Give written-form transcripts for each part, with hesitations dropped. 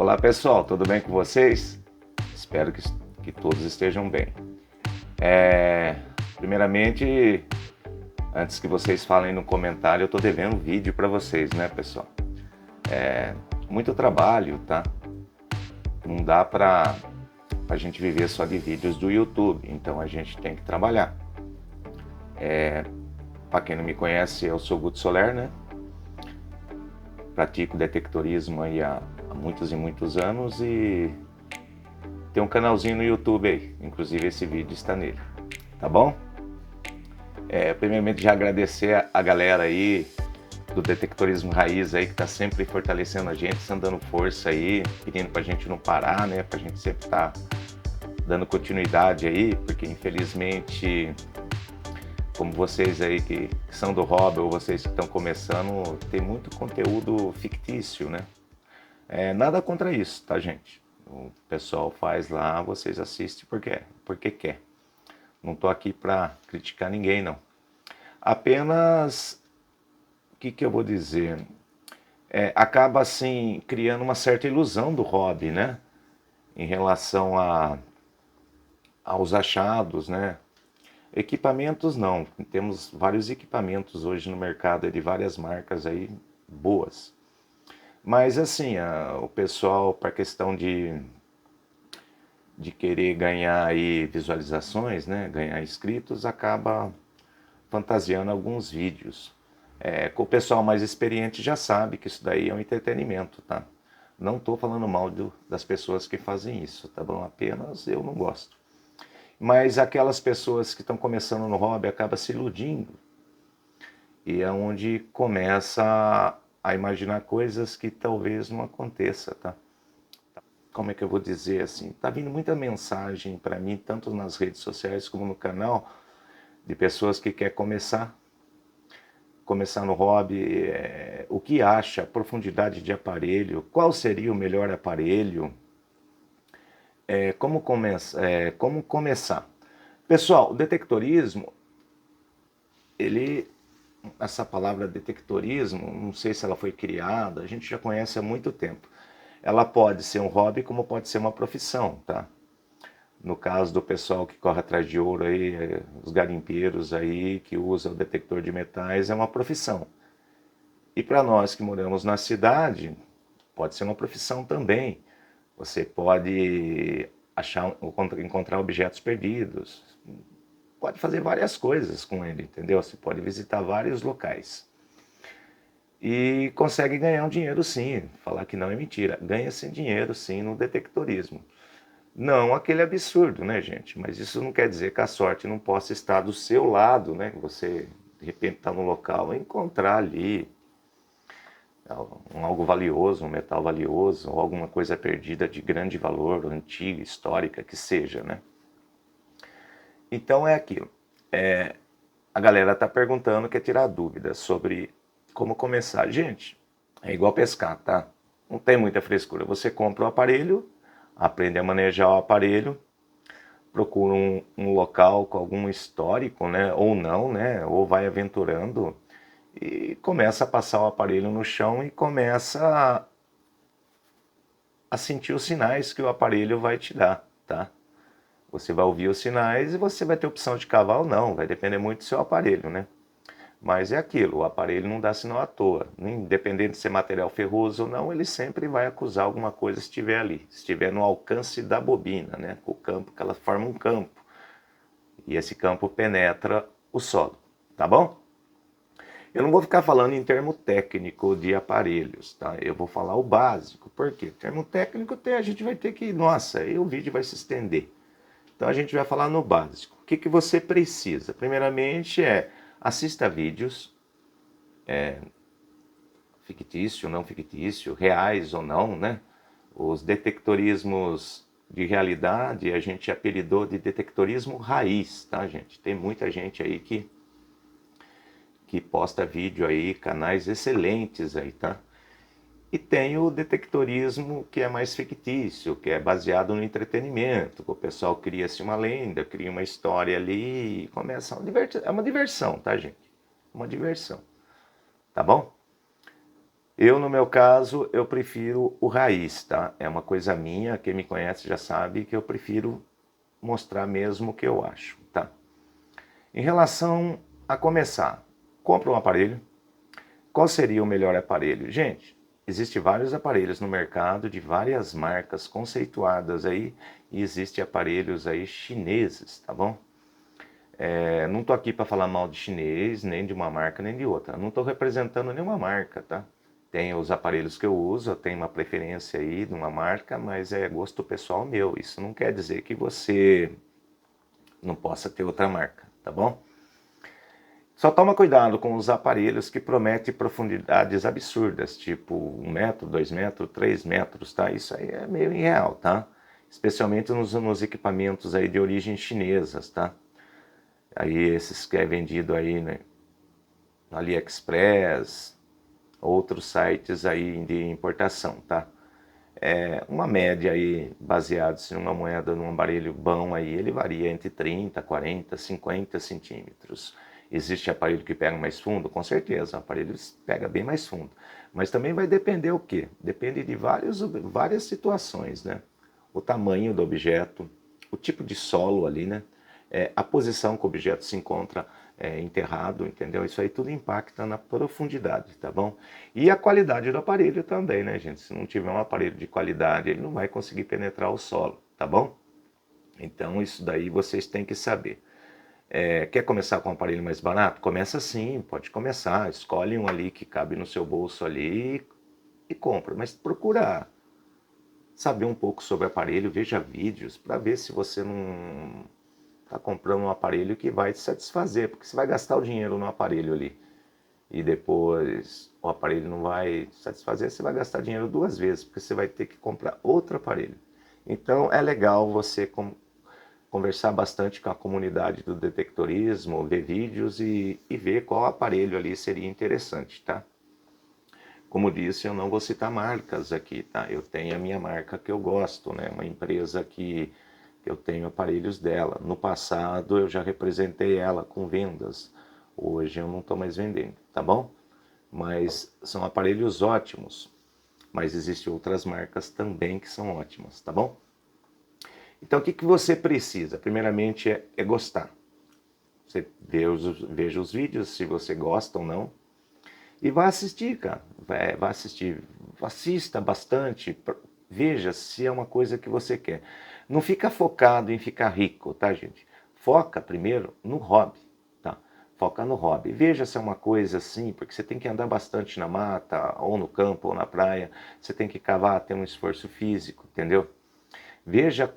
Olá pessoal, tudo bem com vocês? Espero que todos estejam bem. Primeiramente, antes que vocês falem no comentário, eu estou devendo um vídeo para vocês, né pessoal? Muito trabalho, tá? Não dá para a gente viver só de vídeos do YouTube, então a gente tem que trabalhar. Para quem não me conhece, eu sou Guto Soler, né? Pratico detectorismo aí há muitos e muitos anos e tem um canalzinho no YouTube aí, inclusive esse vídeo está nele, tá bom? Primeiramente já agradecer a galera aí do detectorismo raiz aí que tá sempre fortalecendo a gente, dando força aí, pedindo pra gente não parar, né? Pra gente sempre estar dando continuidade aí, porque infelizmente, como vocês aí que são do hobby ou vocês que estão começando, tem muito conteúdo fictício, né? Nada contra isso, tá gente? O pessoal faz lá, vocês assistem porque quer. Não tô aqui pra criticar ninguém, não. Apenas, o que eu vou dizer? Acaba assim criando uma certa ilusão do hobby, né? Em relação aos achados, né? Equipamentos não, temos vários equipamentos hoje no mercado de várias marcas aí boas. Mas assim, o pessoal para questão de querer ganhar aí visualizações, né? Ganhar inscritos, acaba fantasiando alguns vídeos. O pessoal mais experiente já sabe que isso daí é um entretenimento, tá? Não estou falando mal das pessoas que fazem isso, tá bom? Apenas eu não gosto. Mas aquelas pessoas que estão começando no hobby acabam se iludindo. E é onde começa a imaginar coisas que talvez não aconteça, tá? Como é que eu vou dizer assim? Tá vindo muita mensagem para mim, tanto nas redes sociais como no canal, de pessoas que querem começar no hobby, o que acha, profundidade de aparelho, qual seria o melhor aparelho, como começar. Pessoal, o detectorismo, essa palavra detectorismo, não sei se ela foi criada, a gente já conhece há muito tempo. Ela pode ser um hobby como pode ser uma profissão, tá? No caso do pessoal que corre atrás de ouro aí, os garimpeiros aí que usam o detector de metais, é uma profissão. E para nós que moramos na cidade, pode ser uma profissão também. Você pode encontrar objetos perdidos, pode fazer várias coisas com ele, entendeu? Você pode visitar vários locais. E consegue ganhar um dinheiro sim, falar que não é mentira. Ganha-se dinheiro sim no detectorismo. Não aquele absurdo, né, gente? Mas isso não quer dizer que a sorte não possa estar do seu lado, né? Você, de repente, está no local e encontrar ali algo valioso, um metal valioso, ou alguma coisa perdida de grande valor, antiga, histórica, que seja, né? Então é aquilo. A galera tá perguntando, quer tirar dúvidas sobre como começar. Gente, é igual pescar, tá? Não tem muita frescura. Você compra o aparelho, aprende a manejar o aparelho, procura um local com algum histórico, né? Ou não, né? Ou vai aventurando e começa a passar o aparelho no chão e começa a sentir os sinais que o aparelho vai te dar, tá? Você vai ouvir os sinais e você vai ter opção de cavar ou não, vai depender muito do seu aparelho, né? Mas é aquilo, o aparelho não dá sinal à toa. Independente de ser material ferroso ou não, ele sempre vai acusar alguma coisa se estiver ali. Se estiver no alcance da bobina, né? O campo, que ela forma um campo. E esse campo penetra o solo, tá bom? Eu não vou ficar falando em termo técnico de aparelhos, tá? Eu vou falar o básico. Por quê? Termo técnico a gente vai ter que... Nossa, aí o vídeo vai se estender. Então a gente vai falar no básico. O que você precisa? Primeiramente assista vídeos, fictício, não fictício, reais ou não, né? Os detectorismos de realidade a gente apelidou de detectorismo raiz, tá, gente? Tem muita gente aí que posta vídeo aí, canais excelentes aí, tá? E tem o detectorismo que é mais fictício, que é baseado no entretenimento, que o pessoal cria-se uma lenda, cria uma história ali e começa é uma diversão, tá, gente? Uma diversão, tá bom? Eu, no meu caso, eu prefiro o raiz, tá? É uma coisa minha, quem me conhece já sabe que eu prefiro mostrar mesmo o que eu acho, tá? Em relação a começar, compra um aparelho. Qual seria o melhor aparelho? Gente, existem vários aparelhos no mercado de várias marcas conceituadas aí, e existem aparelhos aí chineses, tá bom? Não tô aqui para falar mal de chinês, nem de uma marca, nem de outra. Não tô representando nenhuma marca, tá? Tem os aparelhos que eu uso, eu tenho uma preferência aí de uma marca, mas é gosto pessoal meu. Isso não quer dizer que você não possa ter outra marca, tá bom? Só toma cuidado com os aparelhos que prometem profundidades absurdas, tipo 1 metro, 2 metros, 3 metros, tá? Isso aí é meio irreal, tá? Especialmente nos equipamentos aí de origem chinesas, tá? Aí esses que é vendido aí, né, no AliExpress, outros sites aí de importação, tá? Uma média aí, baseado-se numa moeda, num aparelho bom aí, ele varia entre 30, 40, 50 centímetros. Existe aparelho que pega mais fundo? Com certeza, aparelho pega bem mais fundo. Mas também vai depender o quê? Depende de várias situações, né? O tamanho do objeto, o tipo de solo ali, né? A posição que o objeto se encontra enterrado, entendeu? Isso aí tudo impacta na profundidade, tá bom? E a qualidade do aparelho também, né, gente? Se não tiver um aparelho de qualidade, ele não vai conseguir penetrar o solo, tá bom? Então isso daí vocês têm que saber. Quer começar com um aparelho mais barato? Começa assim, pode começar. Escolhe um ali que cabe no seu bolso ali e compra. Mas procura saber um pouco sobre o aparelho, veja vídeos para ver se você não está comprando um aparelho que vai te satisfazer, porque você vai gastar o dinheiro no aparelho ali e depois o aparelho não vai te satisfazer, você vai gastar dinheiro 2 vezes, porque você vai ter que comprar outro aparelho. Então é legal você conversar bastante com a comunidade do detectorismo, ver vídeos e ver qual aparelho ali seria interessante, tá? Como disse, eu não vou citar marcas aqui, tá? Eu tenho a minha marca que eu gosto, né? Uma empresa que eu tenho aparelhos dela. No passado eu já representei ela com vendas. Hoje eu não estou mais vendendo, tá bom? Mas são aparelhos ótimos. Mas existem outras marcas também que são ótimas, tá bom? Então o que você precisa? Primeiramente é gostar. Você veja os vídeos, se você gosta ou não. E vá assistir, cara. Vá assistir. Assista bastante. Veja se é uma coisa que você quer. Não fica focado em ficar rico, tá, gente? Foca primeiro no hobby, tá? Foca no hobby. Veja se é uma coisa assim, porque você tem que andar bastante na mata, ou no campo, ou na praia. Você tem que cavar, ter um esforço físico, entendeu? Veja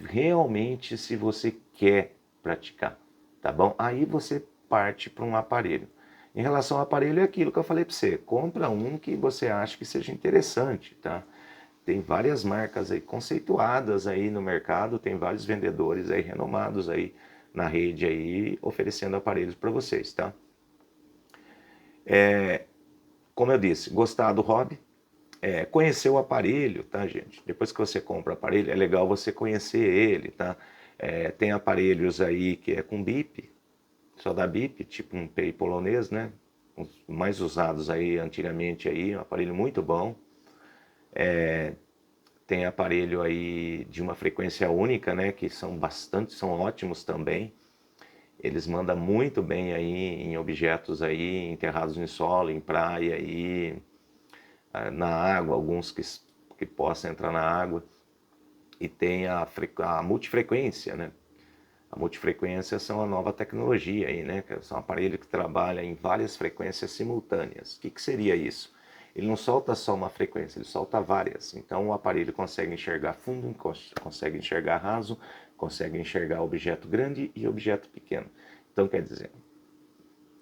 realmente se você quer praticar, tá bom? Aí você parte para um aparelho. Em relação ao aparelho, é aquilo que eu falei para você. Compra um que você acha que seja interessante, tá? Tem várias marcas aí conceituadas aí no mercado, tem vários vendedores aí renomados aí na rede aí oferecendo aparelhos para vocês, tá? Como eu disse, gostar do hobby, conhecer o aparelho, tá, gente? Depois que você compra o aparelho, é legal você conhecer ele, tá? Tem aparelhos aí que é com bip, só dá bip, tipo um PEI polonês, né? Os mais usados aí antigamente aí, um aparelho muito bom. Tem aparelho aí de uma frequência única, né? Que são ótimos também. Eles mandam muito bem aí em objetos aí enterrados no solo, em praia aí, na água, alguns que possam entrar na água. E tem a multifrequência, né? A multifrequência são a nova tecnologia aí, né? São aparelhos que trabalham em várias frequências simultâneas. O que seria isso? Ele não solta só uma frequência, ele solta várias. Então o aparelho consegue enxergar fundo, consegue enxergar raso, consegue enxergar objeto grande e objeto pequeno. Então quer dizer,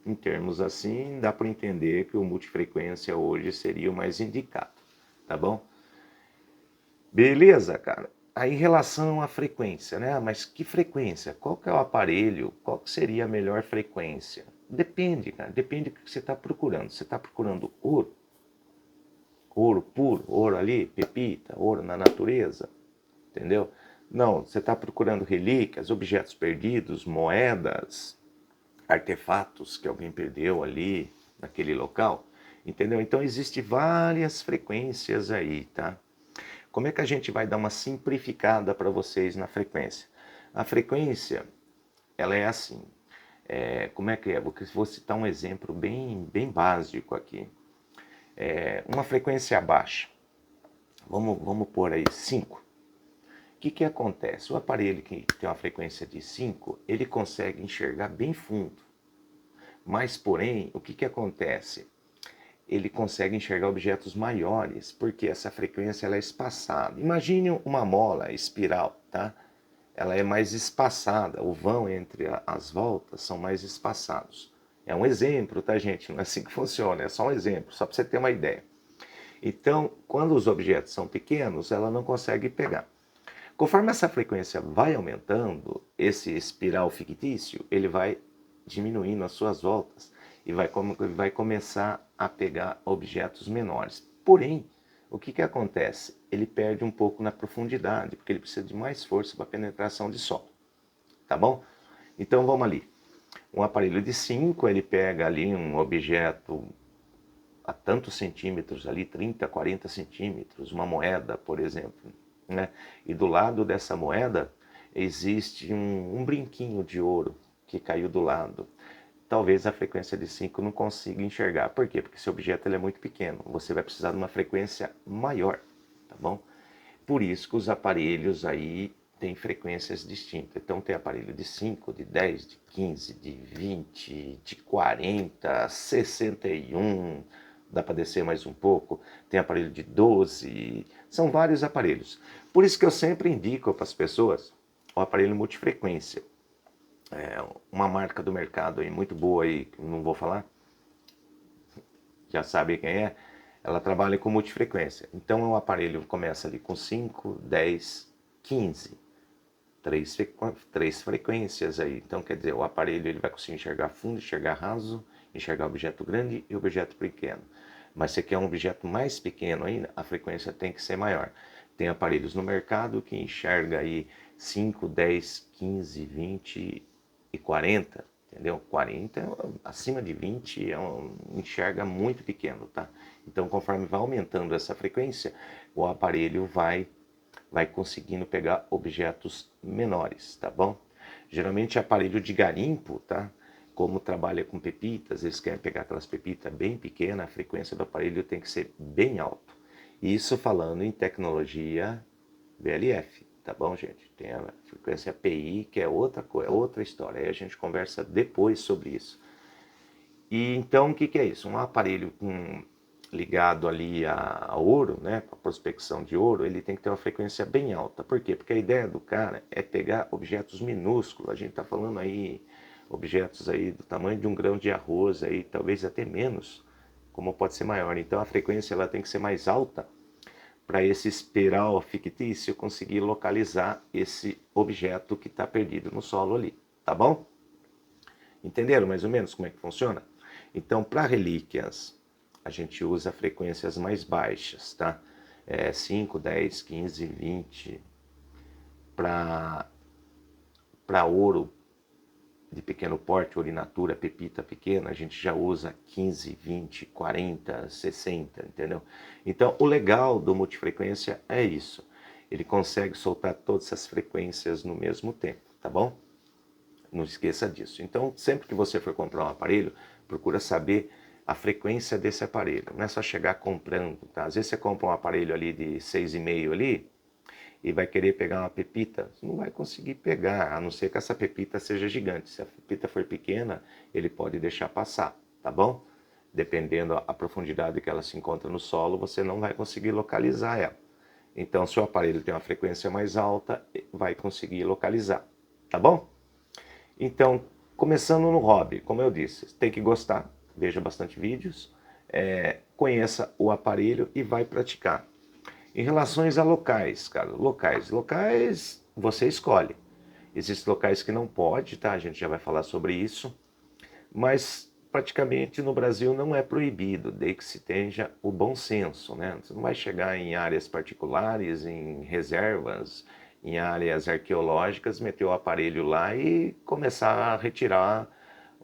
em termos assim, dá para entender que o multifrequência hoje seria o mais indicado, tá bom? Beleza, cara? Aí em relação à frequência, né? Mas que frequência? Qual que é o aparelho? Qual que seria a melhor frequência? Depende, cara. Depende do que você está procurando. Você está procurando ouro? Ouro puro? Ouro ali? Pepita? Ouro na natureza? Entendeu? Não, você está procurando relíquias, objetos perdidos, moedas, artefatos que alguém perdeu ali naquele local. Entendeu? Então, existem várias frequências aí, tá? Como é que a gente vai dar uma simplificada para vocês na frequência? A frequência, ela é assim. Como é que é? Vou citar um exemplo bem básico aqui. Uma frequência baixa. Vamos pôr aí 5. O que acontece? O aparelho que tem uma frequência de 5, ele consegue enxergar bem fundo. Mas, porém, o que acontece? Ele consegue enxergar objetos maiores, porque essa frequência ela é espaçada. Imagine uma mola espiral, tá? Ela é mais espaçada, o vão entre as voltas são mais espaçados. É um exemplo, tá, gente? Não é assim que funciona, é só um exemplo, só para você ter uma ideia. Então, quando os objetos são pequenos, ela não consegue pegar. Conforme essa frequência vai aumentando, esse espiral fictício, ele vai diminuindo as suas voltas e vai começar a pegar objetos menores. Porém, o que acontece? Ele perde um pouco na profundidade, porque ele precisa de mais força para penetração de solo. Tá bom? Então vamos ali. Um aparelho de 5, ele pega ali um objeto a tantos centímetros ali, 30, 40 centímetros, uma moeda, por exemplo, né? E do lado dessa moeda existe um brinquinho de ouro que caiu do lado. Talvez a frequência de 5 não consiga enxergar. Por quê? Porque esse objeto ele é muito pequeno. Você vai precisar de uma frequência maior, tá bom? Por isso que os aparelhos aí têm frequências distintas. Então tem aparelho de 5, de 10, de 15, de 20, de 40, 61, dá para descer mais um pouco, tem aparelho de 12, são vários aparelhos. Por isso que eu sempre indico para as pessoas o aparelho multifrequência. Uma marca do mercado aí muito boa aí, não vou falar, já sabe quem é, ela trabalha com multifrequência. Então o aparelho começa ali com 5, 10, 15, três frequências aí. Então quer dizer, o aparelho ele vai conseguir enxergar fundo, enxergar raso, enxergar objeto grande e objeto pequeno. Mas se quer um objeto mais pequeno ainda, a frequência tem que ser maior. Tem aparelhos no mercado que enxerga aí 5, 10, 15, 20 e 40, entendeu? 40, acima de 20, enxerga muito pequeno, tá? Então, conforme vai aumentando essa frequência, o aparelho vai conseguindo pegar objetos menores, tá bom? Geralmente aparelho de garimpo, tá? Como trabalha com pepitas, eles querem pegar aquelas pepitas bem pequenas, a frequência do aparelho tem que ser bem alta. Isso falando em tecnologia VLF, tá bom, gente? Tem a frequência PI, que é outra coisa, outra história. Aí a gente conversa depois sobre isso. E então, o que é isso? Um aparelho ligado ali a ouro, né, a prospecção de ouro, ele tem que ter uma frequência bem alta. Por quê? Porque a ideia do cara é pegar objetos minúsculos. A gente está falando aí objetos aí do tamanho de um grão de arroz, aí, talvez até menos, como pode ser maior. Então a frequência ela tem que ser mais alta para esse espiral fictício conseguir localizar esse objeto que está perdido no solo ali, tá bom? Entenderam mais ou menos como é que funciona? Então, para relíquias, a gente usa frequências mais baixas, tá? 5, 10, 15, 20. Para ouro de pequeno porte, ouro in natura, pepita pequena, a gente já usa 15, 20, 40, 60, entendeu? Então, o legal do multifrequência é isso. Ele consegue soltar todas essas frequências no mesmo tempo, tá bom? Não esqueça disso. Então, sempre que você for comprar um aparelho, procura saber a frequência desse aparelho. Não é só chegar comprando, tá? Às vezes você compra um aparelho ali de 6,5 ali e vai querer pegar uma pepita, você não vai conseguir pegar, a não ser que essa pepita seja gigante. Se a pepita for pequena, ele pode deixar passar, tá bom? Dependendo a profundidade que ela se encontra no solo, você não vai conseguir localizar ela. Então, se o aparelho tem uma frequência mais alta, vai conseguir localizar, tá bom? Então, começando no hobby, como eu disse, tem que gostar, veja bastante vídeos, conheça o aparelho e vai praticar. Em relações a locais, cara, locais você escolhe. Existem locais que não pode, tá? A gente já vai falar sobre isso, mas praticamente no Brasil não é proibido, desde que se tenha o bom senso, né? Você não vai chegar em áreas particulares, em reservas, em áreas arqueológicas, meter o aparelho lá e começar a retirar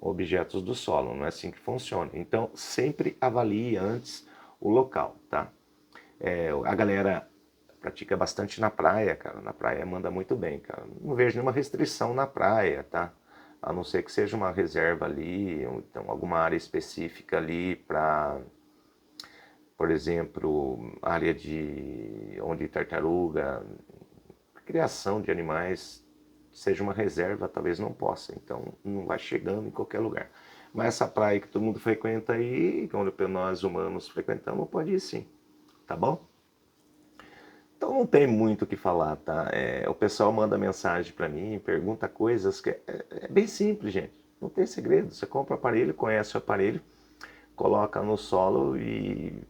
objetos do solo, não é assim que funciona. Então, sempre avalie antes o local, tá? A galera pratica bastante na praia, cara. Na praia manda muito bem, cara. Não vejo nenhuma restrição na praia, tá? A não ser que seja uma reserva ali, ou então alguma área específica ali para, por exemplo, área de onde tartaruga, criação de animais, seja uma reserva, talvez não possa. Então, não vai chegando em qualquer lugar. Mas essa praia que todo mundo frequenta aí, onde nós humanos frequentamos, pode ir sim, tá bom? Então não tem muito o que falar, tá? O pessoal manda mensagem para mim, pergunta coisas que é bem simples, gente. Não tem segredo. Você compra o aparelho, conhece o aparelho, coloca no solo e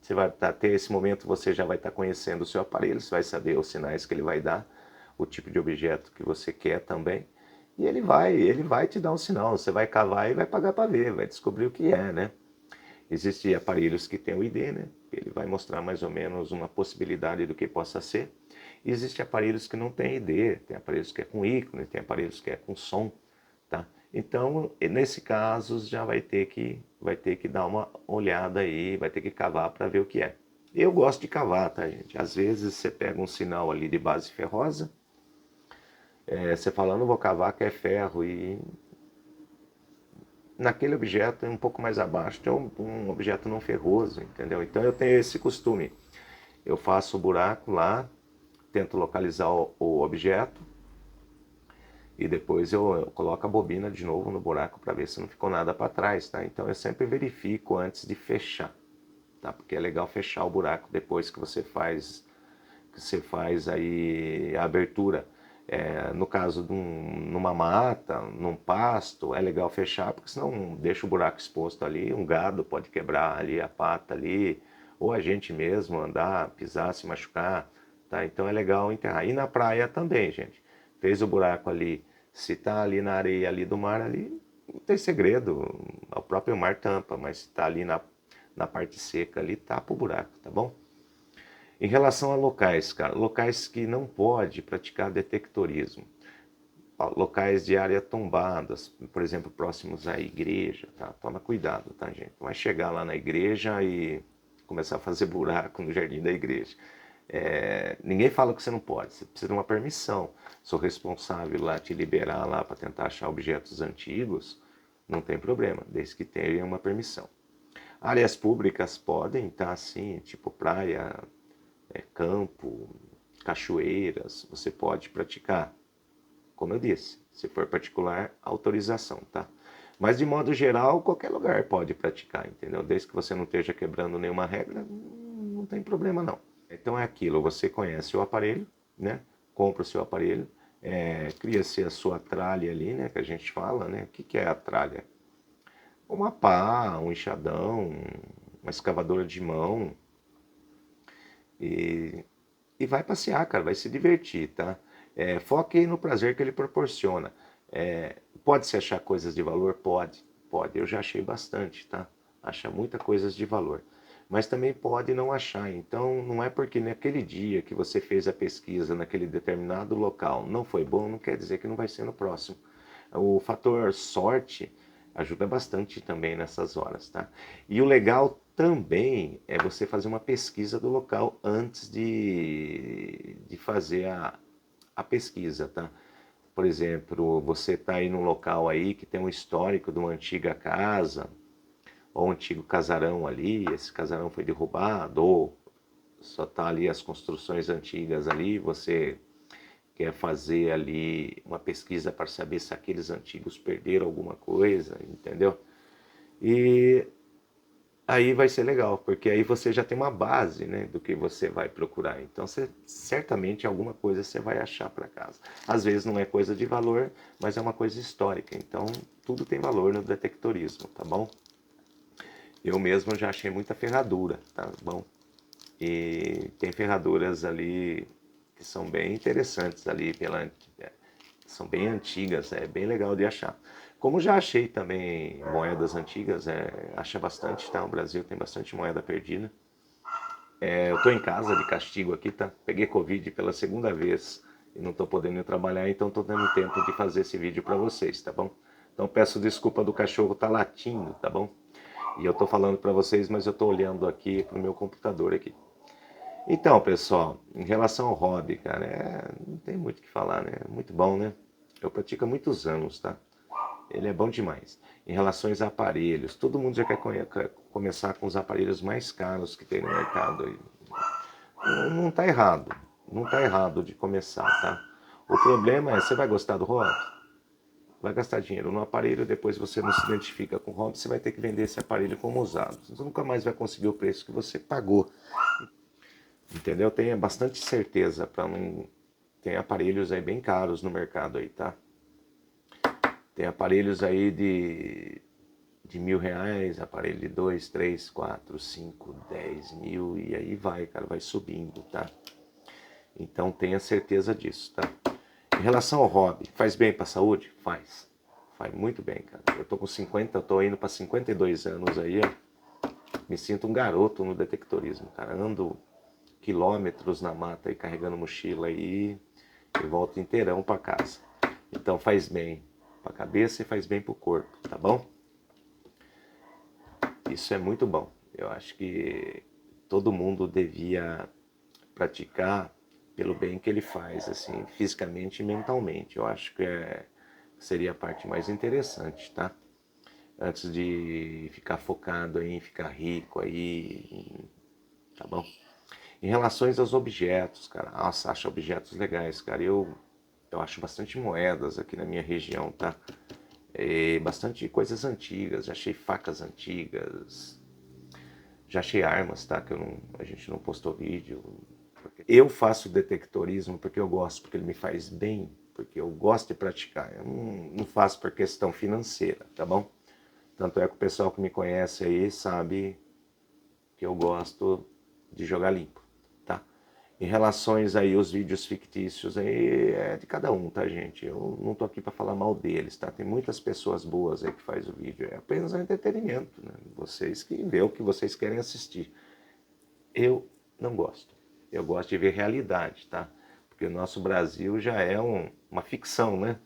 você vai ter esse momento, você já vai estar conhecendo o seu aparelho, você vai saber os sinais que ele vai dar, o tipo de objeto que você quer também. E ele vai te dar um sinal. Você vai cavar e vai pagar para ver, vai descobrir o que é, né? Existem aparelhos que têm o ID, né? Ele vai mostrar mais ou menos uma possibilidade do que possa ser. E existem aparelhos que não têm ID, tem aparelhos que é com ícone, tem aparelhos que é com som, tá? Então, nesse caso, já vai ter que dar uma olhada aí, vai ter que cavar para ver o que é. Eu gosto de cavar, tá, gente? Às vezes você pega um sinal ali de base ferrosa, você fala, não vou cavar que é ferro, e naquele objeto um pouco mais abaixo tem um objeto não ferroso, entendeu? Então eu tenho esse costume. Eu faço o buraco lá, tento localizar o objeto e depois eu coloco a bobina de novo no buraco para ver se não ficou nada para trás, tá? Então eu sempre verifico antes de fechar, tá? Porque é legal fechar o buraco depois que você faz aí a abertura. No caso de numa mata, num pasto, é legal fechar, porque senão deixa o buraco exposto ali, um gado pode quebrar ali a pata ali, ou a gente mesmo andar, pisar, se machucar, tá? Então é legal enterrar. E na praia também, gente. Fez o buraco ali, se tá ali na areia ali do mar ali, não tem segredo, o próprio mar tampa, mas se tá ali na parte seca ali, tapa o buraco, tá bom? Em relação a locais, cara, locais que não pode praticar detectorismo, locais de área tombadas, por exemplo, próximos à igreja, tá? Toma cuidado, tá, gente? Não vai chegar lá na igreja e começar a fazer buraco no jardim da igreja. Ninguém fala que você não pode, você precisa de uma permissão. Sou responsável lá te liberar lá para tentar achar objetos antigos, não tem problema, desde que tenha uma permissão. Áreas públicas podem, tá, assim, tipo praia, campo, cachoeiras, você pode praticar. Como eu disse, se for particular, autorização, tá? Mas de modo geral, qualquer lugar pode praticar, entendeu? Desde que você não esteja quebrando nenhuma regra, não tem problema não. Então é aquilo, você conhece o aparelho, né? Compra o seu aparelho, cria-se a sua tralha ali, né? Que a gente fala, né? O que é a tralha? Uma pá, um enxadão, uma escavadora de mão, e, e vai passear, cara, vai se divertir, tá? Foque no prazer que ele proporciona. Pode-se achar coisas de valor? Pode, pode. Eu já achei bastante, tá? Acha muita coisas de valor. Mas também pode não achar. Então, não é porque naquele dia que você fez a pesquisa naquele determinado local não foi bom, não quer dizer que não vai ser no próximo. O fator sorte ajuda bastante também nessas horas, tá? E o legal também é você fazer uma pesquisa do local antes de fazer a pesquisa, tá? Por exemplo, você está aí num local aí que tem um histórico de uma antiga casa, ou um antigo casarão ali, esse casarão foi derrubado, ou só está ali as construções antigas ali, você quer fazer ali uma pesquisa para saber se aqueles antigos perderam alguma coisa, entendeu? E aí vai ser legal, porque aí você já tem uma base, né, do que você vai procurar. Então, certamente alguma coisa você vai achar para casa. Às vezes não é coisa de valor, mas é uma coisa histórica. Então, tudo tem valor no detectorismo, tá bom? Eu mesmo já achei muita ferradura, tá bom? E tem ferraduras ali que são bem interessantes ali são bem antigas, é bem legal de achar. Como já achei também moedas antigas, acha bastante, tá? O Brasil tem bastante moeda perdida. Eu tô em casa de castigo aqui, tá? Peguei Covid pela segunda vez e não tô podendo ir trabalhar, então tô dando tempo de fazer esse vídeo para vocês, tá bom? Então peço desculpa do cachorro tá latindo, tá bom? E eu tô falando para vocês, mas eu tô olhando aqui pro meu computador aqui. Então, pessoal, em relação ao hobby, cara, não tem muito o que falar, né? Muito bom, né? Eu pratico há muitos anos, tá? Ele é bom demais. Em relação a aparelhos, todo mundo já quer começar com os aparelhos mais caros que tem no mercado aí. Não tá errado, não tá errado de começar, tá? O problema é, você vai gostar do hobby? Vai gastar dinheiro no aparelho, depois você não se identifica com o hobby, você vai ter que vender esse aparelho como usado. Você nunca mais vai conseguir o preço que você pagou. Entendeu? Tenha bastante certeza para não... Tem aparelhos aí bem caros no mercado aí, tá? Tem aparelhos aí de R$ 1.000, aparelho de 2, 3, 4, 5, 10 mil e aí vai, cara, vai subindo, tá? Então tenha certeza disso, tá? Em relação ao hobby, faz bem para a saúde? Faz. Faz muito bem, cara. Eu tô com 50, eu tô indo para 52 anos aí, ó. Me sinto um garoto no detectorismo, cara. Ando quilômetros na mata e carregando mochila aí e volto inteirão para casa. Então faz bem para a cabeça e faz bem para o corpo, tá bom? Isso é muito bom. Eu acho que todo mundo devia praticar pelo bem que ele faz, assim, fisicamente e mentalmente. Eu acho que seria a parte mais interessante, tá? Antes de ficar focado em ficar rico aí, tá bom? Em relação aos objetos, cara, nossa, acho objetos legais, cara. Eu acho bastante moedas aqui na minha região, tá? Bastante coisas antigas, já achei facas antigas, já achei armas, tá? Que a gente não postou vídeo. Eu faço detectorismo porque eu gosto, porque ele me faz bem, porque eu gosto de praticar. Eu não faço por questão financeira, tá bom? Tanto é que o pessoal que me conhece aí sabe que eu gosto de jogar limpo, tá? Em relações aí os vídeos fictícios aí é de cada um, tá, gente? Eu não tô aqui para falar mal deles, tá? Tem muitas pessoas boas aí que faz o vídeo, é apenas um entretenimento, né? Vocês que vê o que vocês querem assistir. Eu não gosto. Eu gosto de ver realidade, tá? Porque o nosso Brasil já é uma ficção, né?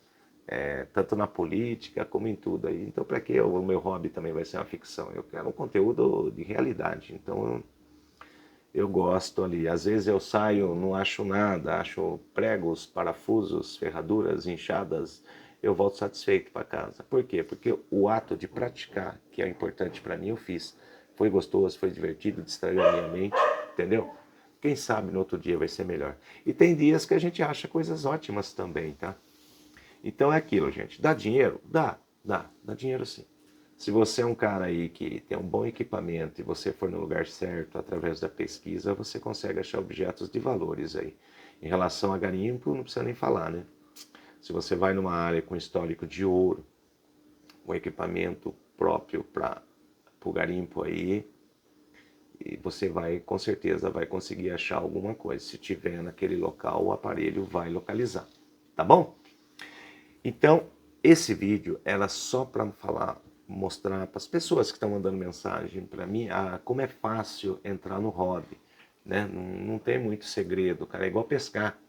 Tanto na política como em tudo aí. Então, para que o meu hobby também vai ser uma ficção? Eu quero um conteúdo de realidade. Então, eu gosto ali. Às vezes eu saio, não acho nada, acho pregos, parafusos, ferraduras, inchadas. Eu volto satisfeito para casa. Por quê? Porque o ato de praticar, que é importante para mim, eu fiz. Foi gostoso, foi divertido, distraiu a minha mente, entendeu? Quem sabe no outro dia vai ser melhor. E tem dias que a gente acha coisas ótimas também, tá? Então é aquilo, gente. Dá dinheiro? Dá dinheiro sim. Se você é um cara aí que tem um bom equipamento e você for no lugar certo, através da pesquisa, você consegue achar objetos de valores aí. Em relação a garimpo, não precisa nem falar, né? Se você vai numa área com histórico de ouro, um equipamento próprio para o garimpo aí, e você vai, com certeza, vai conseguir achar alguma coisa. Se tiver naquele local, o aparelho vai localizar. Tá bom? Então, esse vídeo era só para falar, mostrar para as pessoas que estão mandando mensagem para mim, como é fácil entrar no hobby, né? Não tem muito segredo, cara, é igual pescar.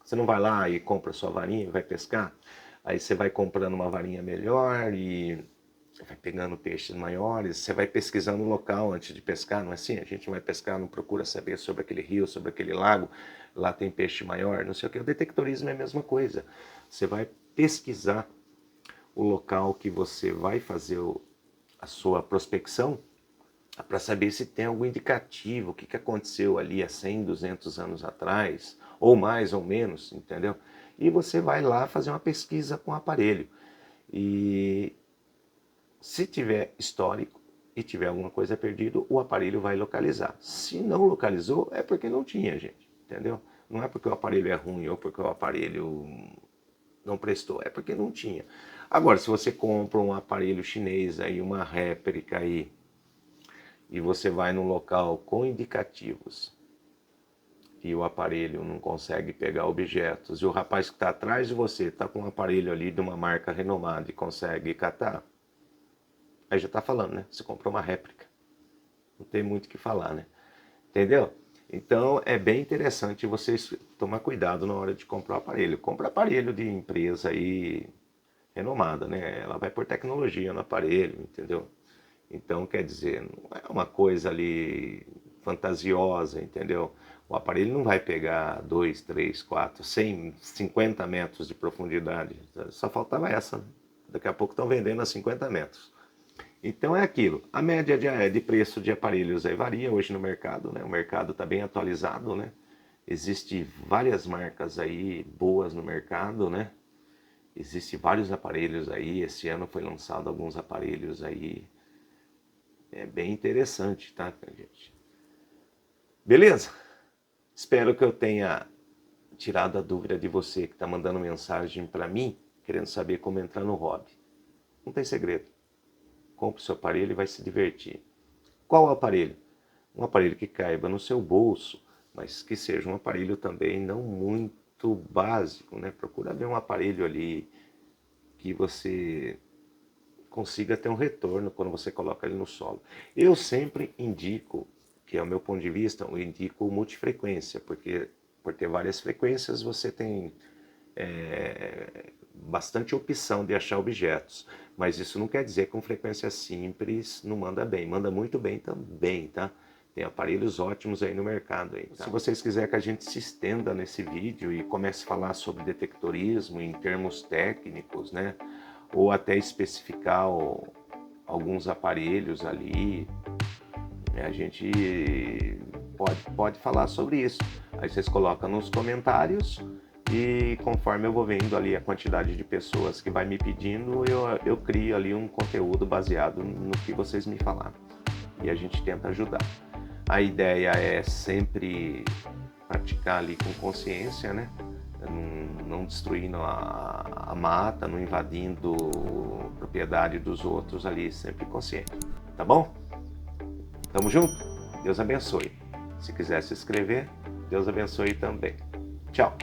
Você não vai lá e compra sua varinha e vai pescar, aí você vai comprando uma varinha melhor e vai pegando peixes maiores, você vai pesquisando o local antes de pescar, não é assim? A gente vai pescar, não procura saber sobre aquele rio, sobre aquele lago, lá tem peixe maior, não sei o que. O detectorismo é a mesma coisa. Você vai pesquisar o local que você vai fazer a sua prospecção para saber se tem algum indicativo, o que aconteceu ali há 100, 200 anos atrás, ou mais ou menos, entendeu? E você vai lá fazer uma pesquisa com o aparelho. E se tiver histórico e tiver alguma coisa perdida, o aparelho vai localizar. Se não localizou, é porque não tinha, gente, entendeu? Não é porque o aparelho é ruim ou porque o aparelho não prestou, é porque não tinha. Agora, se você compra um aparelho chinês aí, uma réplica aí, e você vai num local com indicativos e o aparelho não consegue pegar objetos, e o rapaz que está atrás de você está com um aparelho ali de uma marca renomada e consegue catar, aí já está falando, né? Você comprou uma réplica. Não tem muito o que falar, né? Entendeu? Então é bem interessante vocês tomar cuidado na hora de comprar o aparelho. Compra aparelho de empresa aí renomada, né? Ela vai por tecnologia no aparelho, entendeu? Então, quer dizer, não é uma coisa ali fantasiosa, entendeu? O aparelho não vai pegar 2, 3, 4, 100, 50 metros de profundidade. Só faltava essa, né? Daqui a pouco estão vendendo a 50 metros. Então é aquilo. A média de preço de aparelhos aí varia hoje no mercado, né? O mercado está bem atualizado, né? Existem várias marcas aí boas no mercado, né? Existem vários aparelhos aí. Esse ano foi lançado alguns aparelhos aí. É bem interessante, tá, gente? Beleza? Espero que eu tenha tirado a dúvida de você que está mandando mensagem para mim, querendo saber como entrar no hobby. Não tem segredo. Compre o seu aparelho e vai se divertir. Qual o aparelho? Um aparelho que caiba no seu bolso, mas que seja um aparelho também não muito básico, né? Procura ver um aparelho ali que você consiga ter um retorno quando você coloca ele no solo. Eu sempre indico, que é o meu ponto de vista, eu indico multifrequência, porque por ter várias frequências você tem bastante opção de achar objetos. Mas isso não quer dizer que com frequência simples não manda bem. Manda muito bem também, tá? Tem aparelhos ótimos aí no mercado. Aí, tá? Se vocês quiserem que a gente se estenda nesse vídeo e comece a falar sobre detectorismo em termos técnicos, né? Ou até especificar alguns aparelhos ali, a gente pode falar sobre isso. Aí vocês colocam nos comentários e conforme eu vou vendo ali a quantidade de pessoas que vai me pedindo, eu crio ali um conteúdo baseado no que vocês me falaram. E a gente tenta ajudar. A ideia é sempre praticar ali com consciência, né? Não destruindo a mata, não invadindo propriedade dos outros ali, sempre consciente. Tá bom? Tamo junto? Deus abençoe. Se quiser se inscrever, Deus abençoe também. Tchau!